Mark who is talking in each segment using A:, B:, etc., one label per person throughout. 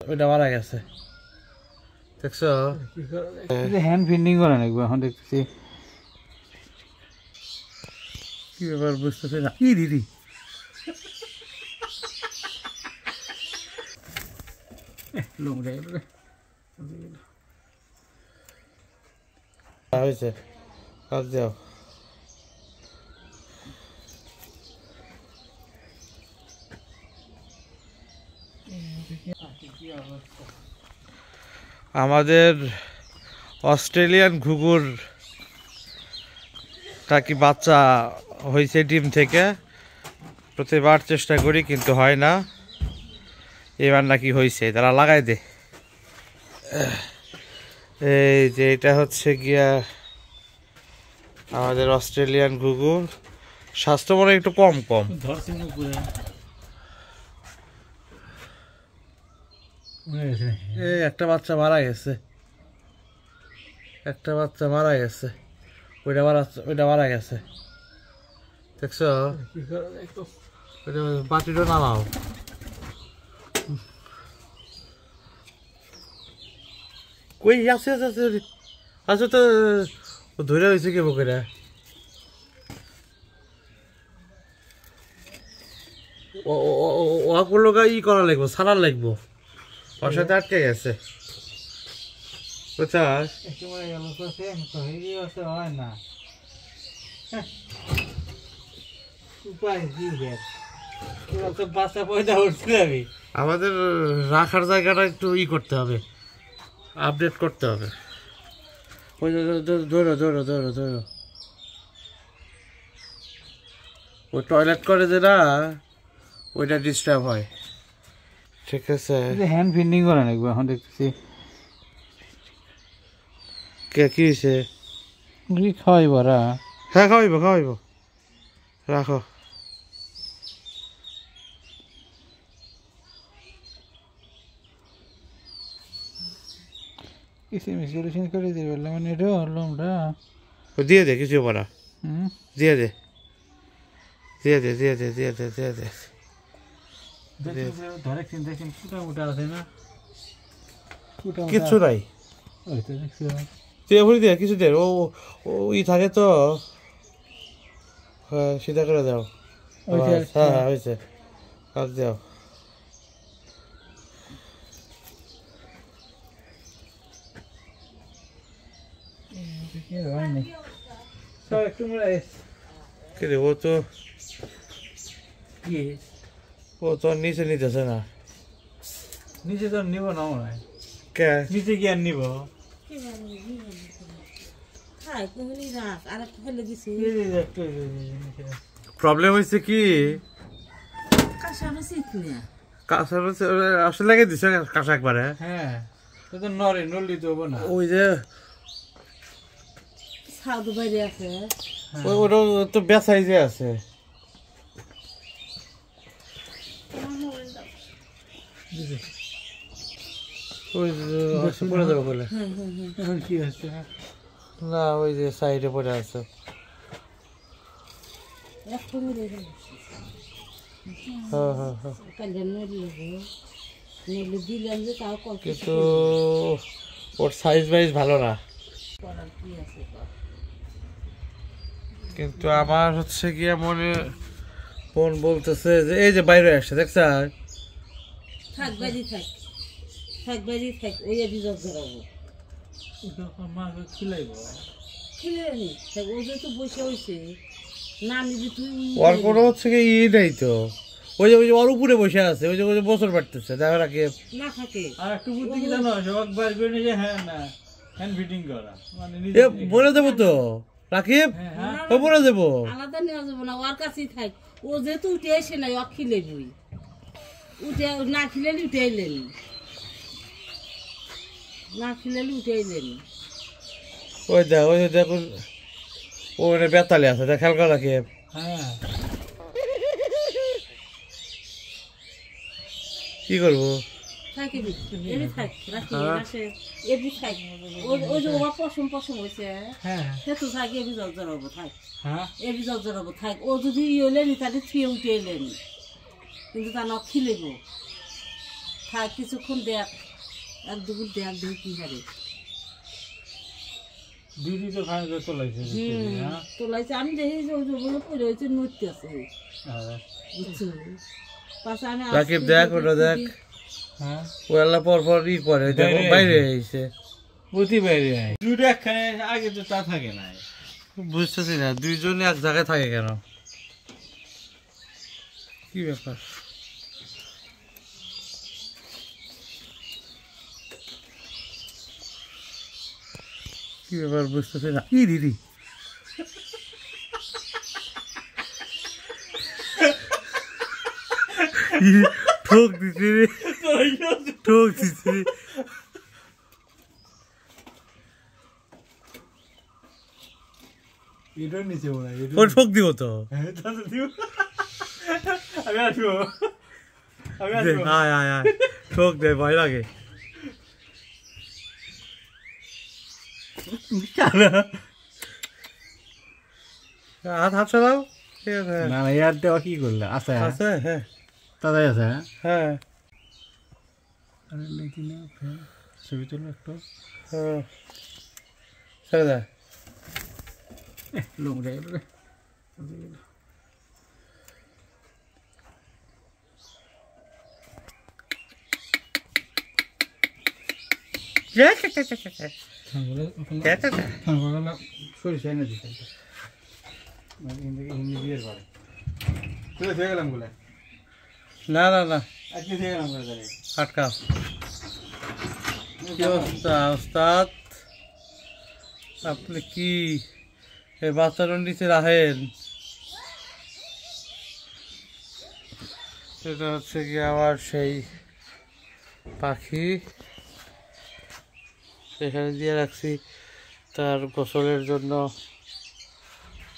A: ওইটা মারা গেছে দেখছো
B: হ্যান্ড ফিন্ডিং করে নাকি এখন দেখতেছি
A: কি ব্যাপার বুঝতেছি না কি দিদি হয়েছে কাজ দাও আমাদের অস্ট্রেলিয়ান ঘুঘুর নাকি বাচ্চা হয়েছে ডিম থেকে প্রতিবার চেষ্টা করি কিন্তু হয় না এবার নাকি হয়েছে তারা লাগাই দে এই যে এটা হচ্ছে গিয়া আমাদের অস্ট্রেলিয়ান ঘুঘুর স্বাস্থ্য মনে একটু কম এই একটা বাচ্চা মারা গেছে ওইটা মারা গেছে দেখছো বাটিটা নামাও কই আছে তো ধরে হয়েছে কি বকেরা ওগুলো ই করা লাগবো ছাড়া লাগবো ওর সাথে আটকে গেছে বুঝছাস আমাদের রাখার জায়গাটা একটু ই করতে হবে আপডেট করতে হবে ওই ধরো ওই টয়লেট করে যে না ওইটা ডিস্টার্ব হয় ঠিক আছে
B: হ্যান্ড ফিন্ডিং করে নাকি এখন দেখতেছি
A: কি হয়েছে
B: খাওয়াইব রা
A: হ্যাঁ খাওয়াইব রাখো
B: সলিউশন করে দিবে মানে এটা লোমটা
A: দিয়ে দে কিছু বলা দিয়ে দে কিচ্ছু নাই দিয়ে কিছু দে ও ই থাকে তো হ্যাঁ সিধা করে দাও হ্যাঁ হয়েছে কাজ দাও ও তো নিচে নিতেছে না
B: নিচে তো নিব না মনে হয়
A: কে
B: নিচে কি আর নিব
A: প্রবলেম হয়েছে কি আসলে লাগে দিছে কাঁচা একবারে
B: হ্যাঁ তো নরে নলি তো হবো না
A: ওই যে ওটা তো বেসাই যে আছে পড়ে যাবো বলে
B: কি আছে
A: না ওই যে সাইডে পড়ে আছে কিন্তু ওর সাইজ বাইজ ভালো না কিন্তু আমার হচ্ছে গিয়ে মন বলতেছে যে এই যে বাইরে আসছে দেখছ ওর কোনো হচ্ছে কি ই নেই তো ওই যে ওর উপরে বসে আছে ওই যে বছর বাড়তেছে দেখা রাখে
B: না থাকে আর একটু বুদ্ধি কি জানো সব বার করে নিয়ে হ্যাঁ না হ্যান্ড ফিটিং করা মানে
A: এ বলে দেবো তো রাকিব ও বলে দেবো
C: আলাদা নেওয়া যাবে না ওর কাছেই থাক ও যেহেতু উঠে এসে নাই ও খিলে বই উঠে না খিলেলি উঠে এলেন না খিলেলি উঠে এলেন
A: ওই দেখুন ও বেতালে আছে দেখ খেয়াল করা রাকিব
B: হ্যাঁ
A: কি করবো
C: থাকে এমনি থাক রাখি রাখে এমনি থাক ওই যে ওর পশম হয়েছে হ্যাঁ সে তো থাক এবি জর্জর হবো থাক
B: হ্যাঁ
C: এবি জর্জর হবো থাক ও যদি ই হলেনি তাহলে ছুঁয়ে উঠে এলেনি কিন্তু তা নখ খিলেব থাক কিছুক্ষণ দেখ এক দুপুর দেখ দেখি কি হারে
B: দিদি তো খানে তো তোলাইছে
C: তোলাইছে আমি দেখি যে ওই বলে পড়ে হয়েছে নড়তে আছে বুঝছো পাশে আমি
A: রাকিব দেখ ওটা দেখ
B: হ্যাঁ
A: ও আল্লাহ পর পর ই করে দেখো বাইরে আইছে
B: প্রতি বাইরে দুটো একখানে আগে তো তা থাকে না
A: বুঝতেছি না দুইজনে এক জায়গায় থাকে কেন কি ব্যাপার কি ব্যাপার বুঝতেছি না কি দিদি ঠোক দিছি রে ঠোক দিছি রে
B: এটার নিচে মনে হয়
A: ওর ঠোক দিব তো
B: আমি আসবো
A: আয় আয় আয় ঠোক দে ভয় লাগে হাত হাত চালাও ঠিক আছে
B: না না ইয়ার দেওয়া কি করলে আছে
A: আছে হ্যাঁ
B: তাদের আছে
A: হ্যাঁ
B: আরে নাকি না ছবি তুলো একটু
A: হ্যাঁ ছেড়ে দেয়
B: লোক যায় রে সরিষা এনে দিতে হিন্দি বিয়ের পরে তুই থেকে গেলাম বলে
A: না না না
B: আজকে থেকে গেলাম বলে
A: আটকাও কি অবস্থা ওস্তাদ আপনি কি এই বাচ্চাটার নিচে রাখেন এটা হচ্ছে কি আমার সেই পাখি এখানে দিয়ে রাখছি তার গোসলের জন্য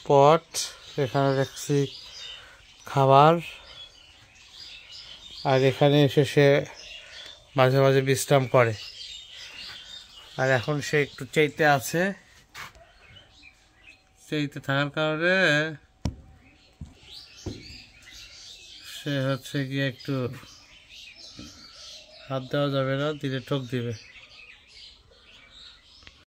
A: পট এখানে রাখছি খাবার আর এখানে এসে সে মাঝে মাঝে বিশ্রাম করে আর এখন সে একটু চাইতে আছে চাইতে থাকার কারণে সে হচ্ছে গিয়ে একটু হাত দেওয়া যাবে না দিলে ঠোক দিবে